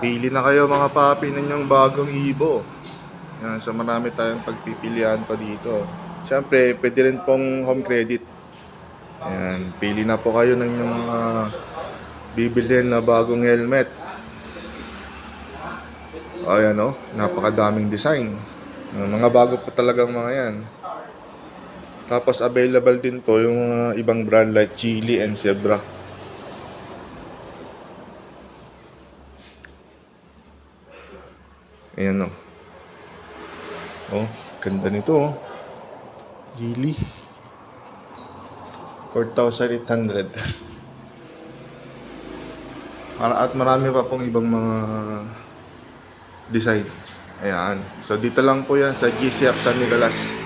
Pili na kayo mga papi ng yung bagong Evo. Yan, so marami tayong pagpipilian pa dito. Siyempre, pwede rin pong home credit. Ayan, pili na po kayo ng yung mga bibilhin na bagong helmet. Ayan o, napakadaming design. Mga bago po talagang mga yan. Tapos available din po yung mga ibang brand like Geely and Zebra. Ayan o. Oh, ganda nito oh. Geely. 4,800. At marami pa pong ibang mga design. Ayan. So dito lang po yan sa GCF San Nicolas.